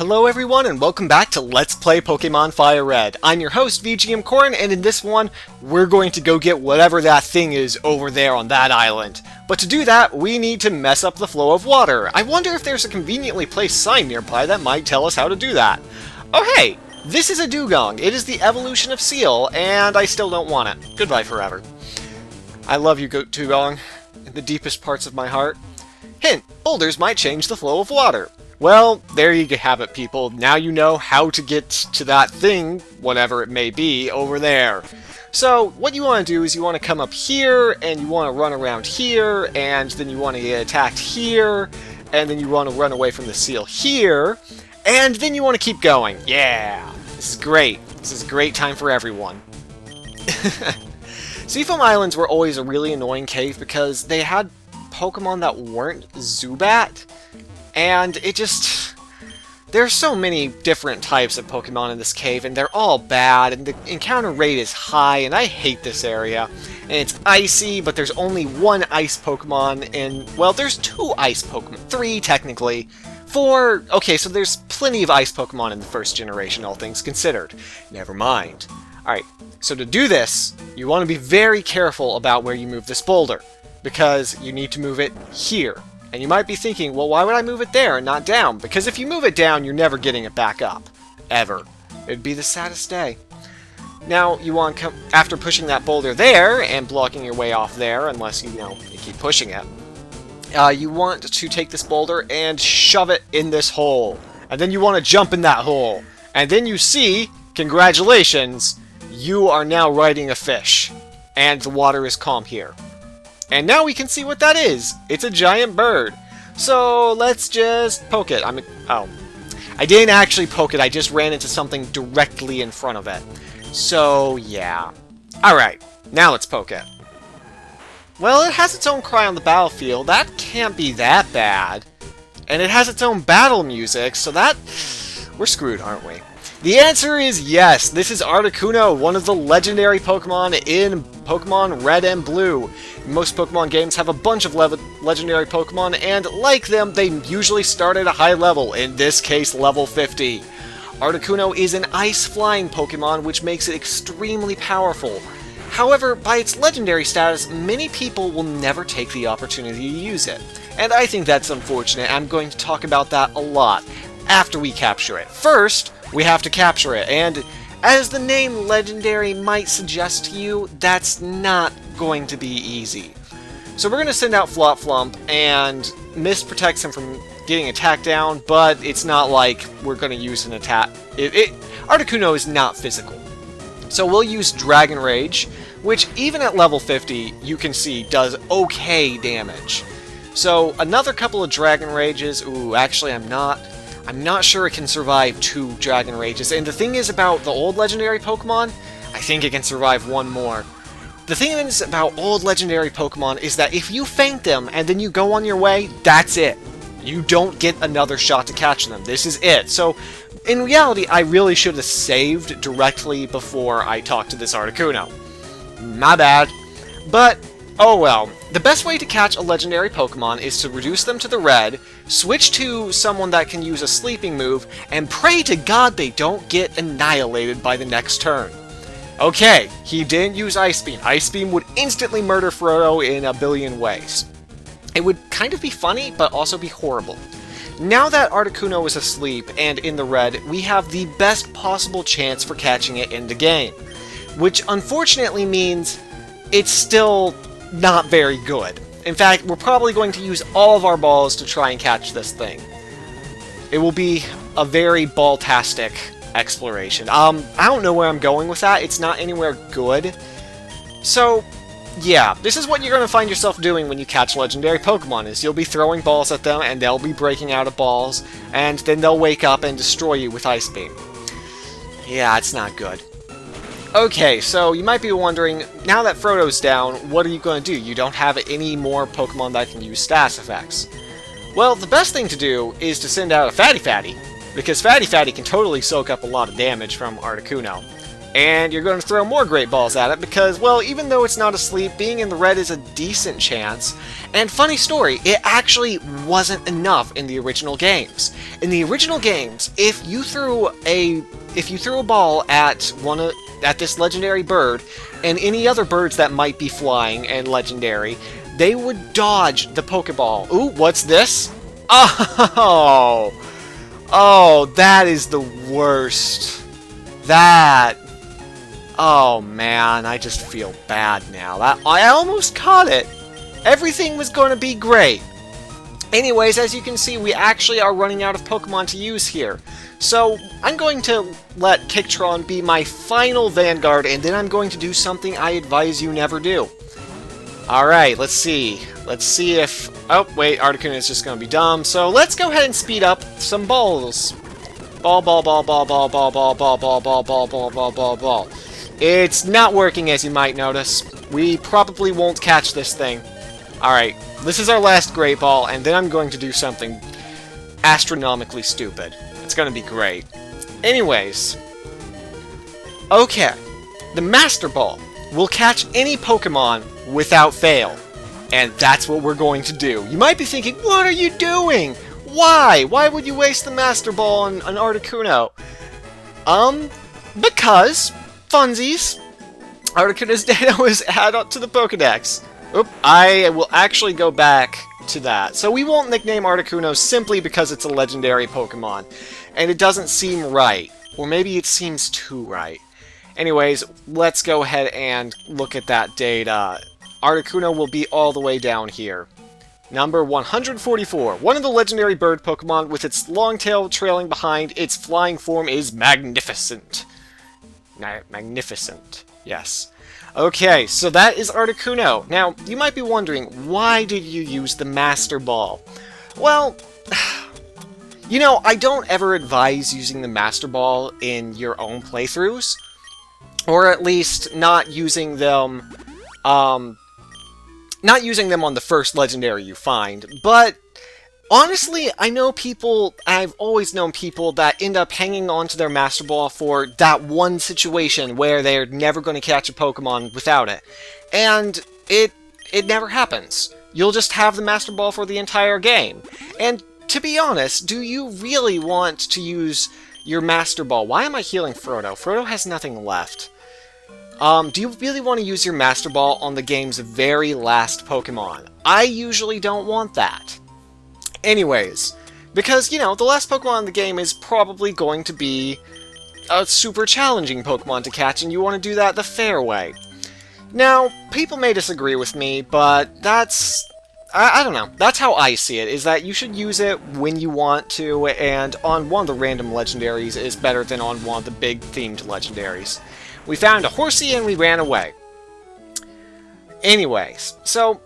Hello everyone and welcome back to Let's Play Pokemon Fire Red. I'm your host, VGMKoren, and in this one, we're going to go get whatever that thing is over there on that island. But to do that, we need to mess up the flow of water. I wonder if there's a conveniently placed sign nearby that might tell us how to do that. Oh hey, this is a dugong. It is the evolution of Seal, and I still don't want it. Goodbye forever. I love you, dugong, in the deepest parts of my heart. Hint, boulders might change the flow of water. Well, there you have it, people. Now you know how to get to that thing, whatever it may be, over there. So, what you want to do is you want to come up here, and you want to run around here, and then you want to get attacked here, and then you want to run away from the seal here, and then you want to keep going. Yeah! This is great. This is a great time for everyone. Seafoam Islands were always a really annoying cave because they had Pokemon that weren't Zubat. And it just... There's so many different types of Pokemon in this cave, and they're all bad, and the encounter rate is high, and I hate this area. And it's icy, but there's only one ice Pokemon, and, well, there's two ice Pokemon. 3, technically. 4... Okay, so there's plenty of ice Pokemon in the first generation, all things considered. Never mind. Alright, so to do this, you want to be very careful about where you move this boulder, because you need to move it here. And you might be thinking, well, why would I move it there and not down? Because if you move it down, you're never getting it back up. Ever. It'd be the saddest day. Now, you want to come, after pushing that boulder there, and blocking your way off there, unless you keep pushing it, you want to take this boulder and shove it in this hole. And then you want to jump in that hole. And then you see, congratulations, you are now riding a fish. And the water is calm here. And now we can see what that is. It's a giant bird. So let's just poke it. I didn't actually poke it. I just ran into something directly in front of it. So yeah. Alright, now let's poke it. Well, it has its own cry on the battlefield. That can't be that bad. And it has its own battle music, so that... We're screwed, aren't we? The answer is yes. This is Articuno, one of the legendary Pokemon in Pokemon Red and Blue. Most Pokemon games have a bunch of legendary Pokemon, and like them, they usually start at a high level, in this case, level 50. Articuno is an ice-flying Pokemon, which makes it extremely powerful. However, by its legendary status, many people will never take the opportunity to use it. And I think that's unfortunate. I'm going to talk about that a lot after we capture it. First, we have to capture it, and as the name Legendary might suggest to you, that's not going to be easy. So we're going to send out Flop-Flump, and Mist protects him from getting attacked down, but it's not like we're going to use an attack. Articuno is not physical. So we'll use Dragon Rage, which even at level 50, you can see does okay damage. So another couple of Dragon Rages. Ooh, actually I'm not sure it can survive 2 Dragon Rages, and the thing is about the old legendary Pokemon, I think it can survive 1 more. The thing is about old legendary Pokemon is that if you faint them and then you go on your way, that's it. You don't get another shot to catch them. This is it. So, in reality, I really should have saved directly before I talked to this Articuno. My bad. But, oh well. The best way to catch a legendary Pokemon is to reduce them to the red, switch to someone that can use a sleeping move, and pray to God they don't get annihilated by the next turn. Okay, he didn't use Ice Beam. Ice Beam would instantly murder Frodo in a billion ways. It would kind of be funny, but also be horrible. Now that Articuno is asleep and in the red, we have the best possible chance for catching it in the game. Which unfortunately means it's still not very good. In fact, we're probably going to use all of our balls to try and catch this thing. It will be a very ball-tastic exploration. I don't know where I'm going with that. It's not anywhere good. So, yeah, this is what you're going to find yourself doing when you catch legendary Pokemon, is you'll be throwing balls at them, and they'll be breaking out of balls, and then they'll wake up and destroy you with Ice Beam. Yeah, it's not good. Okay, so you might be wondering, now that Frodo's down, what are you going to do? You don't have any more Pokemon that can use status effects. Well, the best thing to do is to send out a Fatty Fatty, because Fatty Fatty can totally soak up a lot of damage from Articuno. And you're going to throw more great balls at it because, well, even though it's not asleep, being in the red is a decent chance. And funny story, it actually wasn't enough in the original games. In the original games, if you threw a ball at this legendary bird and any other birds that might be flying and legendary, they would dodge the Pokeball. Ooh, what's this? Oh, that is the worst. Oh man, I just feel bad now. I almost caught it. Everything was going to be great. Anyways, as you can see, we actually are running out of Pokemon to use here. So, I'm going to let Kicktron be my final Vanguard, and then I'm going to do something I advise you never do. Alright, let's see. Let's see if... Oh, wait, Articuno is just going to be dumb. So, let's go ahead and speed up some balls. Ball. It's not working, as you might notice. We probably won't catch this thing. Alright, this is our last Great Ball, and then I'm going to do something astronomically stupid. It's gonna be great. Anyways. Okay. The Master Ball will catch any Pokemon without fail. And that's what we're going to do. You might be thinking, what are you doing? Why? Why would you waste the Master Ball on an Articuno? Because... funsies. Articuno's data was added to the Pokedex. Oop, I will actually go back to that. So we won't nickname Articuno simply because it's a legendary Pokemon. And it doesn't seem right. Or maybe it seems too right. Anyways, let's go ahead and look at that data. Articuno will be all the way down here. Number 144. One of the legendary bird Pokemon with its long tail trailing behind its flying form is magnificent. Magnificent. Yes. Okay, so that is Articuno. Now, you might be wondering, why did you use the Master Ball? Well, you know, I don't ever advise using the Master Ball in your own playthroughs. Or at least not using them on the first legendary you find. But honestly, I've always known people that end up hanging on to their Master Ball for that one situation where they're never going to catch a Pokemon without it. And it never happens. You'll just have the Master Ball for the entire game. And to be honest, do you really want to use your Master Ball? Why am I healing Frodo? Frodo has nothing left. Do you really want to use your Master Ball on the game's very last Pokemon? I usually don't want that. Anyways, because, you know, the last Pokemon in the game is probably going to be a super challenging Pokemon to catch, and you want to do that the fair way. Now, people may disagree with me, but that's... I don't know. That's how I see it, is that you should use it when you want to, and on one of the random legendaries is better than on one of the big themed legendaries. We found a Horsey and we ran away. Anyways, so...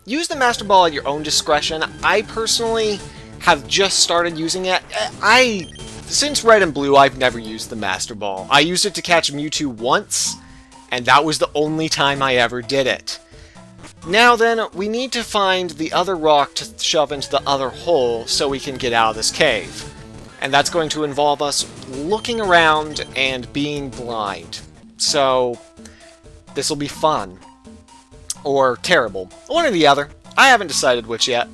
use the Master Ball at your own discretion. I personally have just started using it. Since Red and Blue, I've never used the Master Ball. I used it to catch Mewtwo once, and that was the only time I ever did it. Now then, we need to find the other rock to shove into the other hole so we can get out of this cave. And that's going to involve us looking around and being blind. So, this will be fun. Or terrible. One or the other. I haven't decided which yet.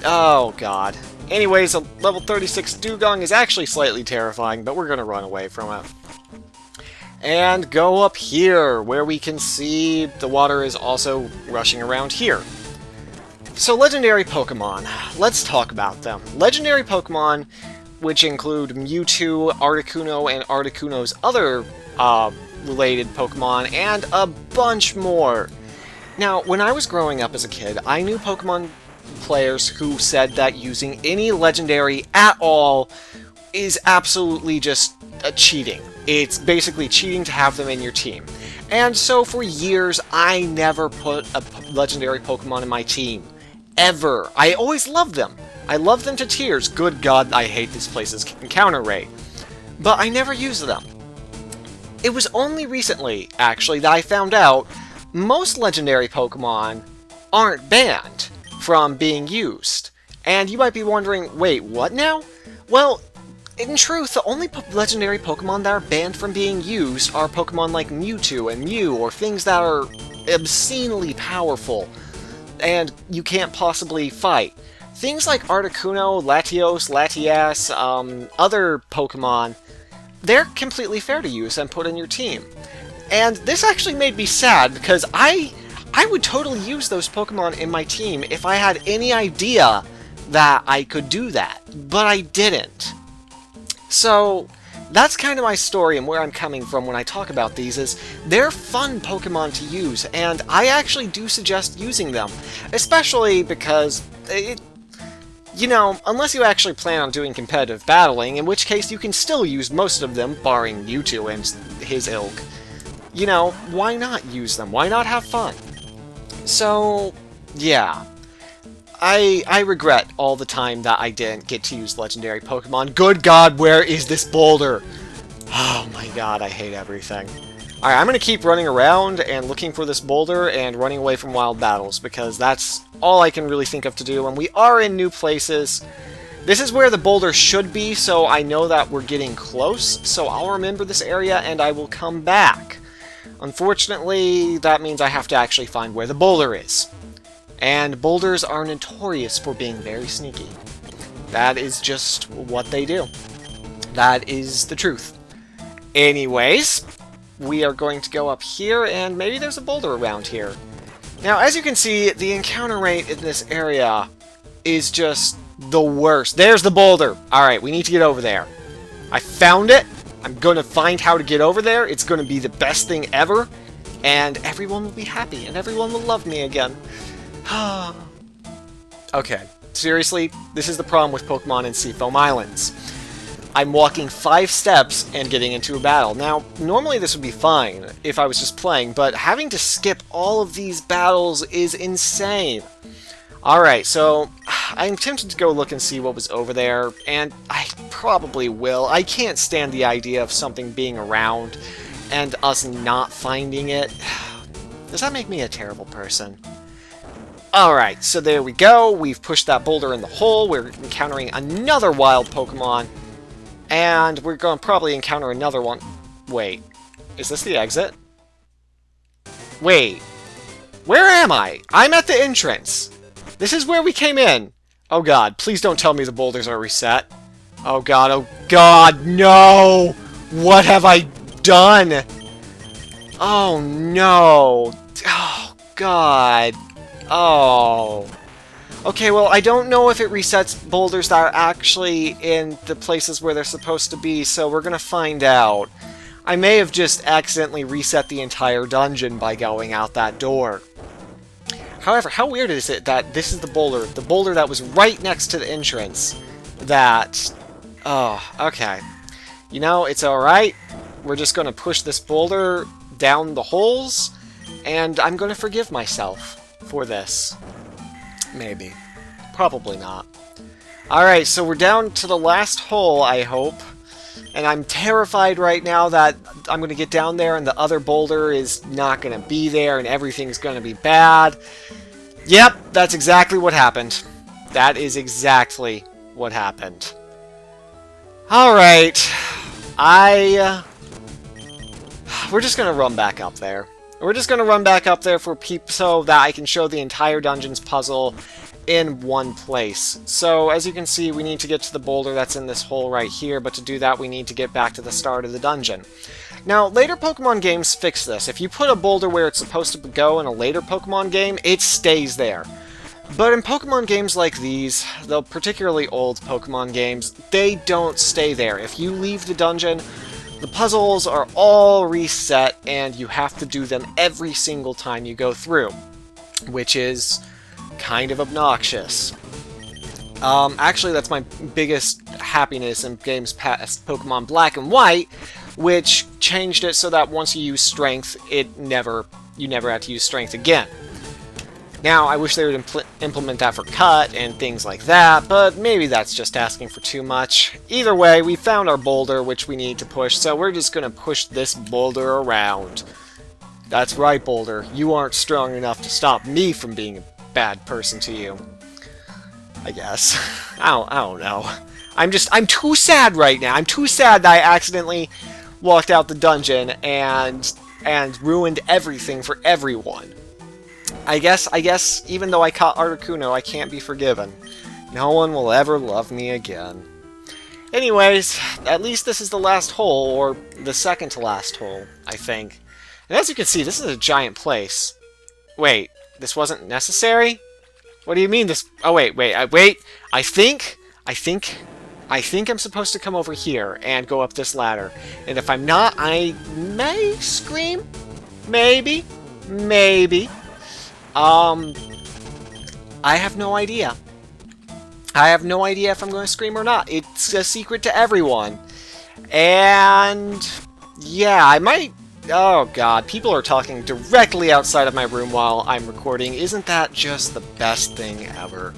Oh, God. Anyways, a level 36 Dugong is actually slightly terrifying, but we're going to run away from it. And go up here, where we can see the water is also rushing around here. So, legendary Pokemon. Let's talk about them. Legendary Pokemon, which include Mewtwo, Articuno, and Articuno's other related Pokemon, and a bunch more. Now, when I was growing up as a kid, I knew Pokemon players who said that using any legendary at all is absolutely just cheating. It's basically cheating to have them in your team. And so for years, I never put a legendary Pokemon in my team. Ever. I always loved them. I loved them to tears. Good God, I hate this place's encounter rate. But I never used them. It was only recently, actually, that I found out most legendary Pokemon aren't banned from being used. And you might be wondering, wait, what now? Well, In truth, the only legendary Pokemon that are banned from being used are Pokemon like Mewtwo and Mew, or things that are obscenely powerful, and you can't possibly fight. Things like Articuno, Latios, Latias, other Pokemon, they're completely fair to use and put in your team. And this actually made me sad, because I would totally use those Pokemon in my team if I had any idea that I could do that, but I didn't. So, that's kind of my story and where I'm coming from when I talk about these is, they're fun Pokemon to use, and I actually do suggest using them. Especially because, you know, unless you actually plan on doing competitive battling, in which case you can still use most of them, barring Mewtwo and his ilk. You know, why not use them? Why not have fun? So, yeah. I regret all the time that I didn't get to use legendary Pokemon. Good God, where is this boulder? Oh my god, I hate everything. Alright, I'm going to keep running around and looking for this boulder and running away from wild battles, because that's all I can really think of to do, and we are in new places. This is where the boulder should be, so I know that we're getting close, so I'll remember this area and I will come back. Unfortunately, that means I have to actually find where the boulder is. And boulders are notorious for being very sneaky. That is just what they do. That is the truth. Anyways, we are going to go up here, and maybe there's a boulder around here. Now, as you can see, the encounter rate in this area is just the worst. There's the boulder! Alright, we need to get over there. I found it. I'm going to find how to get over there. It's going to be the best thing ever. And everyone will be happy, and everyone will love me again. Okay, seriously, this is the problem with Pokemon in Seafoam Islands. I'm walking 5 steps and getting into a battle. Now, normally this would be fine if I was just playing, but having to skip all of these battles is insane. Alright, so I'm tempted to go look and see what was over there, and I probably will. I can't stand the idea of something being around and us not finding it. Does that make me a terrible person? Alright, so there we go. We've pushed that boulder in the hole. We're encountering another wild Pokemon. And we're going to probably encounter another one. Wait, is this the exit? Wait, where am I? I'm at the entrance. This is where we came in. Oh god, please don't tell me the boulders are reset. Oh god, no! What have I done? Oh no. Oh god. Oh. Okay, well, I don't know if it resets boulders that are actually in the places where they're supposed to be, so we're gonna find out. I may have just accidentally reset the entire dungeon by going out that door. However, how weird is it that this is the boulder that was right next to the entrance, that... Oh, okay. You know, it's alright. We're just gonna push this boulder down the holes, and I'm gonna forgive myself for this. Maybe. Probably not. Alright, so we're down to the last hole, I hope. And I'm terrified right now that I'm going to get down there and the other boulder is not going to be there and everything's going to be bad. Yep, that's exactly what happened. That is exactly what happened. Alright. We're just going to run back up there. We're just going to run back up there so that I can show the entire dungeon's puzzle in one place. So, as you can see, we need to get to the boulder that's in this hole right here, but to do that we need to get back to the start of the dungeon. Now, later Pokemon games fix this. If you put a boulder where it's supposed to go in a later Pokemon game, it stays there. But in Pokemon games like these, the particularly old Pokemon games, they don't stay there. If you leave the dungeon, the puzzles are all reset, and you have to do them every single time you go through, which is kind of obnoxious. Actually, that's my biggest happiness in games past Pokemon Black and White, which changed it so that once you use Strength, you never had to use Strength again. Now, I wish they would implement that for Cut and things like that, but maybe that's just asking for too much. Either way, we found our boulder, which we need to push, so we're just going to push this boulder around. That's right, boulder. You aren't strong enough to stop me from being a bad person to you. I guess. I don't know. I'm too sad right now. I'm too sad that I accidentally walked out the dungeon and ruined everything for everyone. I guess even though I caught Articuno, I can't be forgiven. No one will ever love me again. Anyways, at least this is the last hole, or the second to last hole, I think. And as you can see, this is a giant place. Wait, this wasn't necessary? What do you mean this... Oh, wait. I think I'm supposed to come over here and go up this ladder. And if I'm not, I may scream? Maybe. I have no idea. I have no idea if I'm going to scream or not. It's a secret to everyone. And... yeah, I might... oh god, people are talking directly outside of my room while I'm recording. Isn't that just the best thing ever?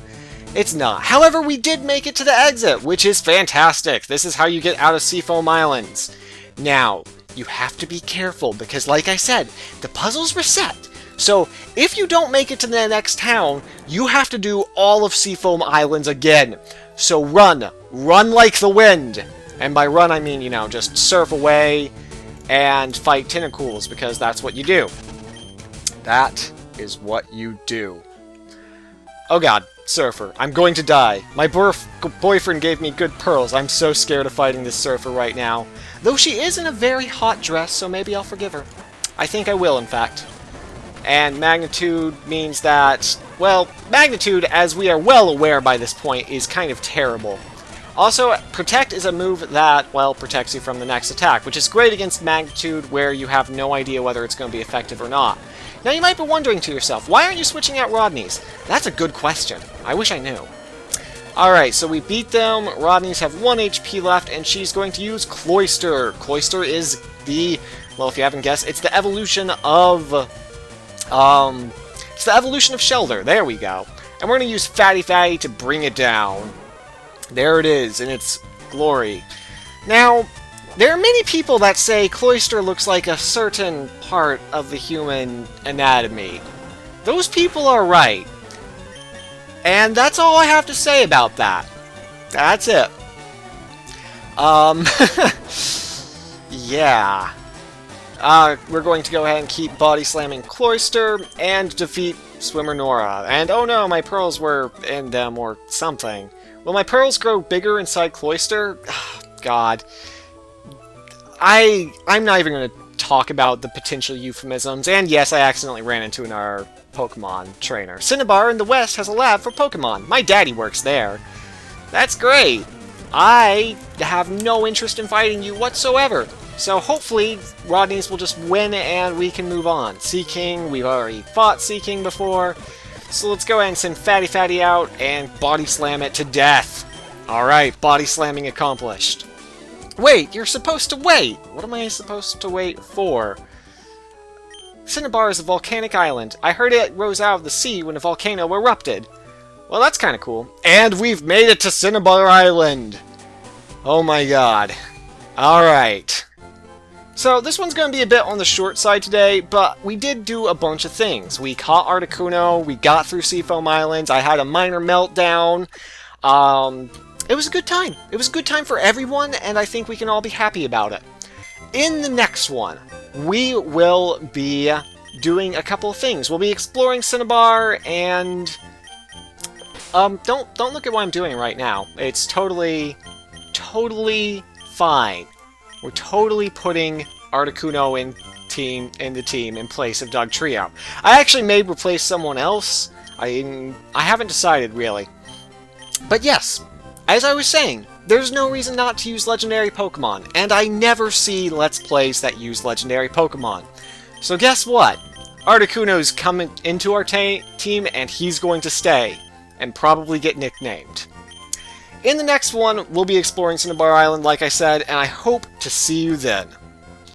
It's not. However, we did make it to the exit, which is fantastic. This is how you get out of Seafoam Islands. Now, you have to be careful, because like I said, the puzzles reset. So, if you don't make it to the next town, you have to do all of Seafoam Islands again. So run. Run like the wind. And by run, I mean, you know, just surf away and fight tentacles, because that's what you do. That is what you do. Oh god, surfer. I'm going to die. My boyfriend gave me good pearls. I'm so scared of fighting this surfer right now. Though she is in a very hot dress, so maybe I'll forgive her. I think I will, in fact. And magnitude means that, well, magnitude, as we are well aware by this point, is kind of terrible. Also, protect is a move that, well, protects you from the next attack, which is great against magnitude where you have no idea whether it's going to be effective or not. Now you might be wondering to yourself, why aren't you switching out Rodney's? That's a good question. I wish I knew. Alright, so we beat them. Rodney's have 1 HP left, and she's going to use Cloyster. Cloyster is the, well, if you haven't guessed, it's the evolution of, it's the evolution of Shelter. There we go. And we're going to use Fatty Fatty to bring it down. There it is, in its glory. Now, there are many people that say Cloyster looks like a certain part of the human anatomy. Those people are right. And that's all I have to say about that. That's it. Yeah. We're going to go ahead and keep body slamming Cloyster and defeat Swimmer Nora. And oh no, my pearls were in them or something. Will my pearls grow bigger inside Cloyster? God. I'm not even going to talk about the potential euphemisms. And yes, I accidentally ran into another Pokemon trainer. Cinnabar in the West has a lab for Pokemon. My daddy works there. That's great. I have no interest in fighting you whatsoever. So hopefully, Rodney's will just win and we can move on. Seaking, we've already fought Seaking before. So let's go ahead and send Fatty Fatty out and body slam it to death. Alright, body slamming accomplished. Wait, you're supposed to wait! What am I supposed to wait for? Cinnabar is a volcanic island. I heard it rose out of the sea when a volcano erupted. Well, that's kind of cool. And we've made it to Cinnabar Island! Oh my god. Alright. So, this one's going to be a bit on the short side today, but we did do a bunch of things. We caught Articuno, we got through Seafoam Islands, I had a minor meltdown. It was a good time. It was a good time for everyone, and I think we can all be happy about it. In the next one, we will be doing a couple of things. We'll be exploring Cinnabar, and... don't look at what I'm doing right now. It's totally fine. We're totally putting Articuno in the team in place of Dugtrio. I actually may replace someone else. I haven't decided, really. But yes, as I was saying, there's no reason not to use legendary Pokemon, and I never see Let's Plays that use legendary Pokemon. So guess what? Articuno's coming into our team, and he's going to stay, and probably get nicknamed. In the next one, we'll be exploring Cinnabar Island, like I said, and I hope to see you then.